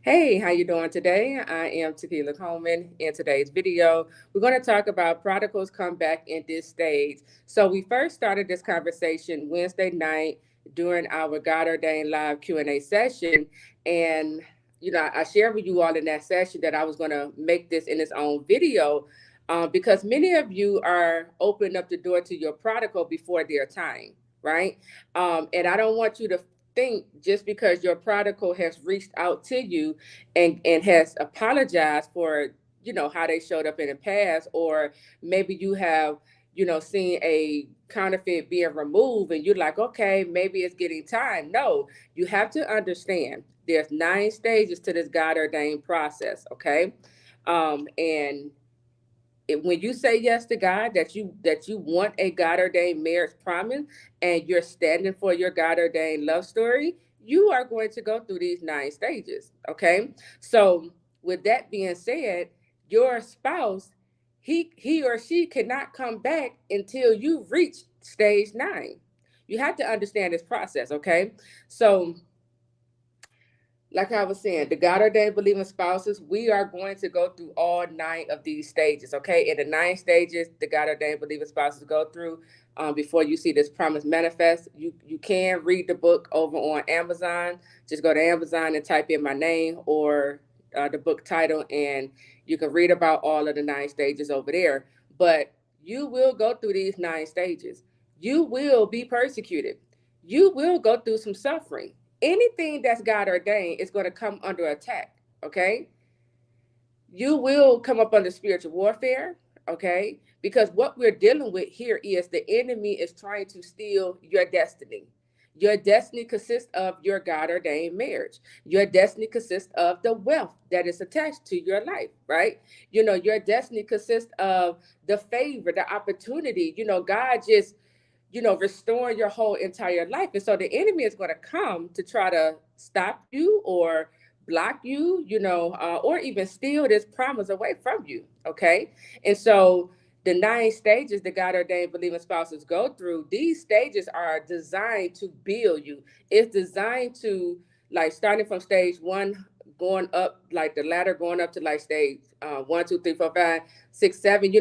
Hey, how you doing today? I am Taquila Coleman. In today's video, we're going to talk about prodigals come back in this stage. So we first started this conversation Wednesday night during our God ordained live Q&A session, and I shared with you all in that session that I was going to make this in its own video, because many of you are opening up the door to your prodigal before their time, right? And I don't want you to think just because your prodigal has reached out to you and has apologized for how they showed up in the past, or maybe you have seen a counterfeit being removed and you're like, okay, maybe it's getting time. No, you have to understand there's 9 stages to this God ordained process. Okay. And when you say yes to God, that you want a God ordained marriage promise, and you're standing for your God ordained love story, you are going to go through these 9 stages. Okay, so with that being said, your spouse, he or she cannot come back until you reach stage 9. You have to understand this process. Okay, so like I was saying, the God ordained believing spouses, we are going to go through all 9 of these stages, okay? In the 9 stages, the God ordained believing spouses go through before you see this promise manifest. You can read the book over on Amazon. Just go to Amazon and type in my name or the book title, and you can read about all of the 9 stages over there. But you will go through these 9 stages. You will be persecuted. You will go through some suffering. Anything that's God ordained is going to come under attack. Okay. You will come up under spiritual warfare. Okay. Because what we're dealing with here is the enemy is trying to steal your destiny. Your destiny consists of your God ordained marriage. Your destiny consists of the wealth that is attached to your life, right? Your destiny consists of the favor, the opportunity. God just restoring your whole entire life. And so the enemy is going to come to try to stop you or block you, or even steal this promise away from you. Okay. And so the 9 stages that God ordained believing spouses go through, these stages are designed to build you. It's designed to, like, starting from stage 1, going up, like the ladder going up to like stage 1, 2, 3, 4, 5, 6, 7.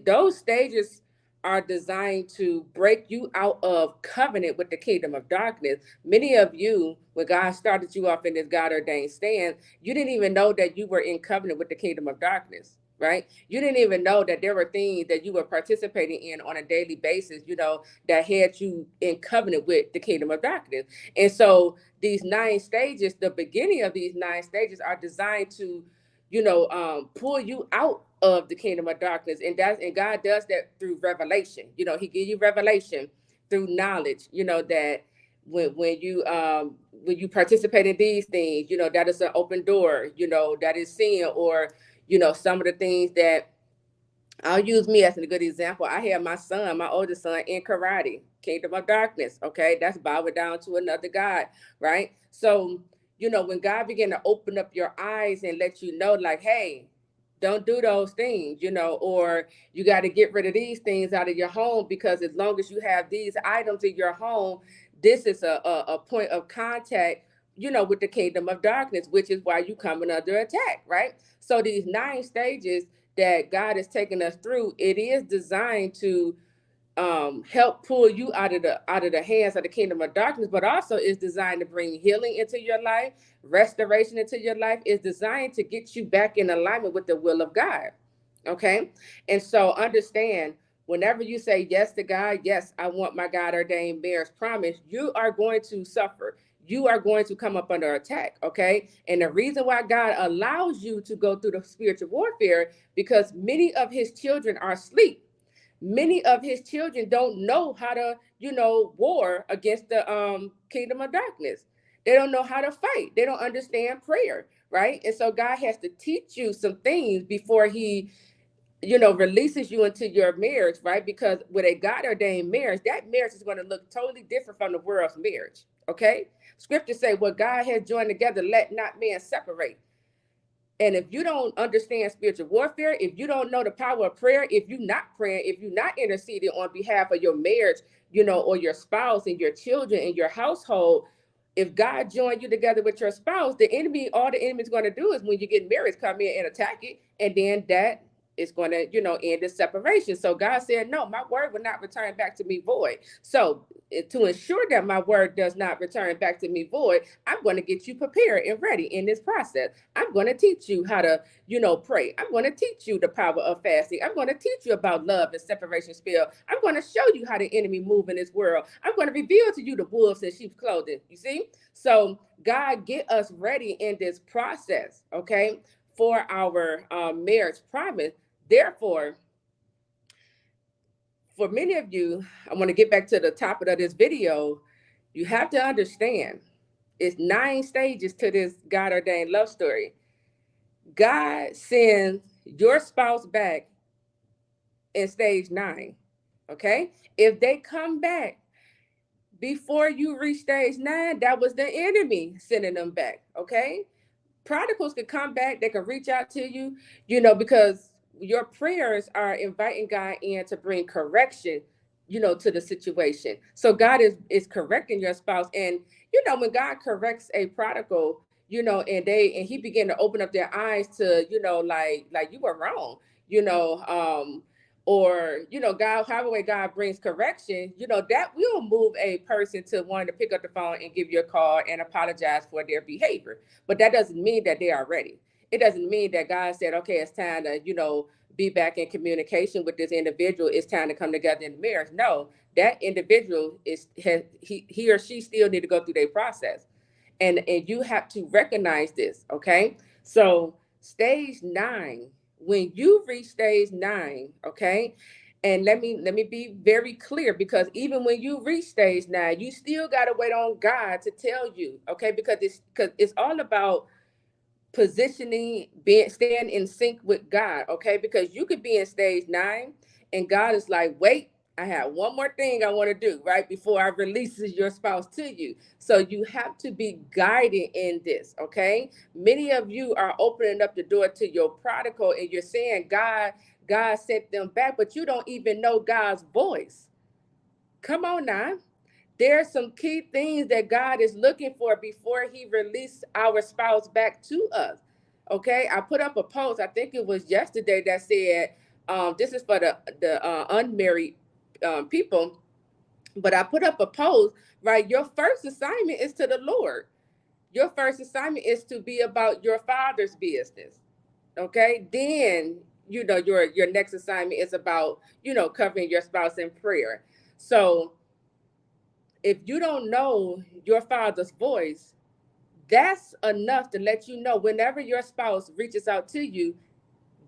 Those stages are designed to break you out of covenant with the kingdom of darkness. Many of you, when God started you off in this God ordained stand, you didn't even know that you were in covenant with the kingdom of darkness, right? You didn't even know that there were things that you were participating in on a daily basis, that had you in covenant with the kingdom of darkness. And so these 9 stages, the beginning of these 9 stages are designed to pull you out of the kingdom of darkness, and God does that through revelation. He gives you revelation through knowledge. That when you participate in these things, that is an open door. That is sin, or some of the things that I'll use me as a good example. I have my son, my oldest son, in karate, kingdom of darkness. Okay, that's bowing down to another god, right? So when God began to open up your eyes and let you know, like, hey, don't do those things, or you got to get rid of these things out of your home, because as long as you have these items in your home, this is a point of contact, with the kingdom of darkness, which is why you coming under attack, right? So these 9 stages that God is taking us through, it is designed to help pull you out of the hands of the kingdom of darkness, but also is designed to bring healing into your life, restoration into your life. Is designed to get you back in alignment with the will of God. Okay, and so understand. Whenever you say yes to God, yes, I want my God ordained marriage promise, you are going to suffer. You are going to come up under attack. Okay, and the reason why God allows you to go through the spiritual warfare, because many of His children are asleep. Many of His children don't know how to war against the kingdom of darkness. They don't know how to fight. They don't understand prayer, right? And so God has to teach you some things before He releases you into your marriage, right? Because with a God ordained marriage, that marriage is going to look totally different from the world's marriage. Okay, scriptures say, what God has joined together, let not man separate. And if you don't understand spiritual warfare, if you don't know the power of prayer, if you're not praying, if you're not interceding on behalf of your marriage, or your spouse and your children and your household, If God joined you together with your spouse, the enemy, all the enemy's going to do is when you get married, come in and attack it, and then that is going to, end the separation. So God said, no, my word will not return back to me void. So to ensure that my word does not return back to me void, I'm going to get you prepared and ready in this process. I'm going to teach you how to, pray. I'm going to teach you the power of fasting. I'm going to teach you about love and separation spell. I'm going to show you how the enemy move in this world. I'm going to reveal to you the wolves in sheep's clothing. You see? So God get us ready in this process, okay, for our marriage promise. Therefore, for many of you, I want to get back to the topic of this video. You have to understand it's 9 stages to this God ordained love story. God sends your spouse back in stage 9. Okay. If they come back before you reach stage 9, that was the enemy sending them back. Okay. Prodigals can come back, they can reach out to you, because your prayers are inviting God in to bring correction, to the situation. So God is correcting your spouse. And when God corrects a prodigal, and he began to open up their eyes to, like you were wrong, you know, um, or God, however way God brings correction, that will move a person to wanting to pick up the phone and give you a call and apologize for their behavior. But that doesn't mean that they are ready. It doesn't mean that God said, okay, it's time to, be back in communication with this individual. It's time to come together in marriage. No, that individual he or she still need to go through their process. And you have to recognize this, okay? So stage 9, when you reach stage 9, okay, and let me be very clear, because even when you reach stage 9, you still got to wait on God to tell you, okay, because it's all about positioning, being staying in sync with God, okay? Because you could be in stage 9 and God is like, wait, I have one more thing I want to do right before I releases your spouse to you. So you have to be guided in this, okay? Many of you are opening up the door to your prodigal and you're saying God sent them back, but you don't even know God's voice. Come on now. There's some key things that God is looking for before he released our spouse back to us. Okay, I put up a post, I think it was yesterday, that said, this is for the unmarried people, but I put up a post, right? Your first assignment is to the Lord. Your first assignment is to be about your Father's business. Okay, then your next assignment is about covering your spouse in prayer. So if you don't know your Father's voice, that's enough to let you know whenever your spouse reaches out to you,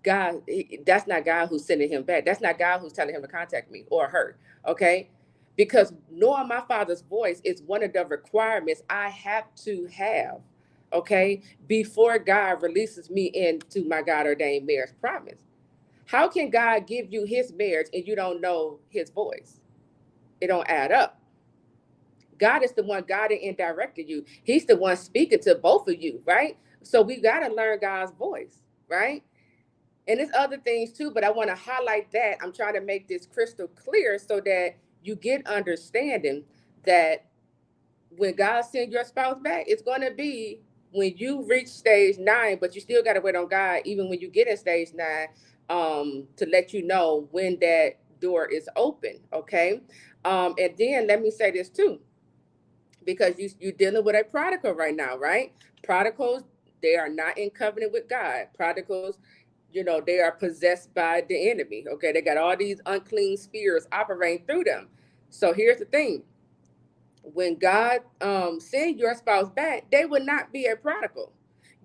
God, that's not God who's sending him back. That's not God who's telling him to contact me or her. Okay. Because knowing my Father's voice is one of the requirements I have to have. Okay. Before God releases me into my God ordained marriage promise. How can God give you his marriage and you don't know his voice? It don't add up. God is the one guiding and directing you. He's the one speaking to both of you, right? So we got to learn God's voice, right? And there's other things too, but I want to highlight that. I'm trying to make this crystal clear so that you get understanding that when God sends your spouse back, it's going to be when you reach stage 9, but you still got to wait on God, even when you get in stage 9, to let you know when that door is open. Okay. And then let me say this too, because you're dealing with a prodigal right now, right? Prodigals, they are not in covenant with God. Prodigals, they are possessed by the enemy. Okay, they got all these unclean spirits operating through them. So here's the thing: when God send your spouse back, they will not be a prodigal.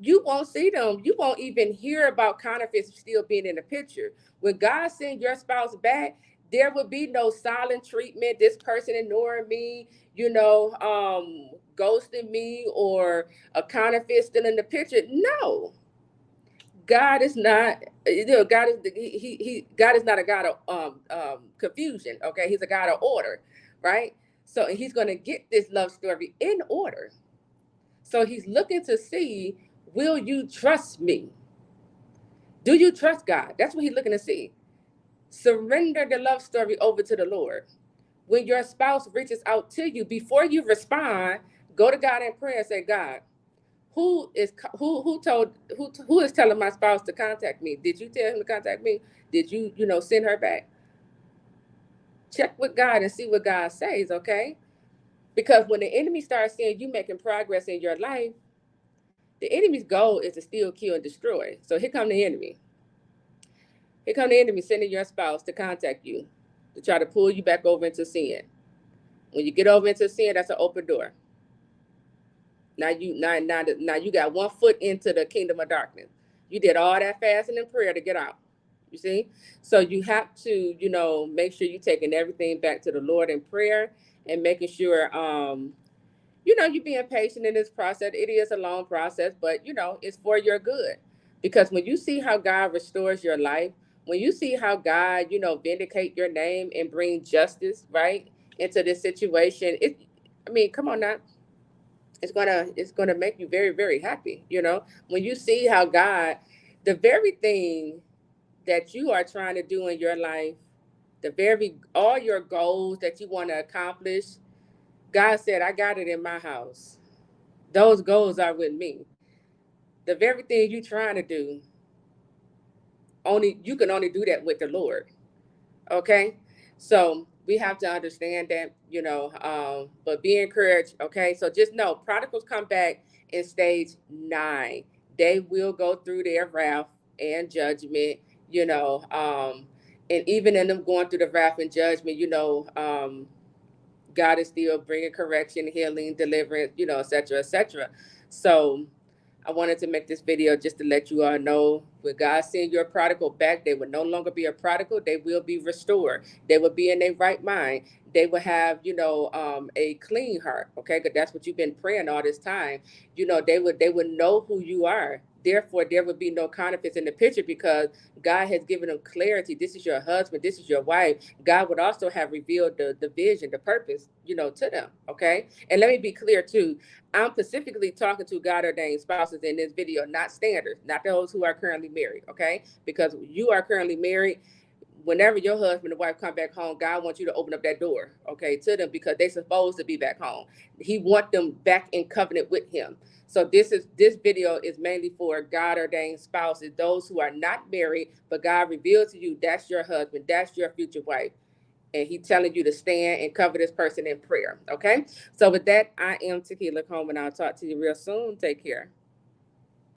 You won't see them. You won't even hear about counterfeits still being in the picture. When God sends your spouse back, there will be no silent treatment. This person ignoring me, ghosting me, or a counterfeit still in the picture. No, God is not. God is God is not a God of confusion. Okay, He's a God of order, right? So He's going to get this love story in order. So He's looking to see, will you trust me? Do you trust God? That's what He's looking to see. Surrender the love story over to the Lord. When your spouse reaches out to you, before you respond, Go to God in prayer and say, God, who is telling my spouse to contact me? Did you tell him to contact me? Did you, send her back? Check with God and see what God says, okay? Because when the enemy starts seeing you making progress in your life, the enemy's goal is to steal, kill, and destroy. So here come the enemy. Here come the enemy sending your spouse to contact you to try to pull you back over into sin. When you get over into sin, that's an open door. Now you got 1 foot into the kingdom of darkness. You did all that fasting and prayer to get out. You see? So you have to, make sure you're taking everything back to the Lord in prayer and making sure you're being patient in this process. It is a long process, but it's for your good. Because when you see how God restores your life, when you see how God, vindicate your name and bring justice, right, into this situation, come on now. It's gonna make you very, very happy, when you see how God, the very thing that you are trying to do in your life, all your goals that you want to accomplish, God said, I got it in my house. Those goals are with me. The very thing you're trying to do, only you can only do that with the Lord. Okay, so we have to understand that, but be encouraged. Okay, so just know, prodigals come back in stage 9. They will go through their wrath and judgment, and even in them going through the wrath and judgment, God is still bringing correction, healing, deliverance, et cetera, et cetera. So I wanted to make this video just to let you all know, when God send your prodigal back, they will no longer be a prodigal. They will be restored. They will be in their right mind. They will have, a clean heart. Okay, because that's what you've been praying all this time. They would know who you are. Therefore, there would be no counterfeits in the picture, because God has given them clarity. This is your husband. This is your wife. God would also have revealed the vision, the purpose, to them. Okay, and let me be clear too. I'm specifically talking to God ordained spouses in this video, not standards, not those who are currently married, okay? Because you are currently married. Whenever your husband and wife come back home, God wants you to open up that door, okay, to them, because they're supposed to be back home. He wants them back in covenant with him. So this video is mainly for God ordained spouses, those who are not married, but God revealed to you that's your husband, that's your future wife, and He's telling you to stand and cover this person in prayer. Okay. So with that, I am Taquila Coleman. I'll talk to you real soon. Take care.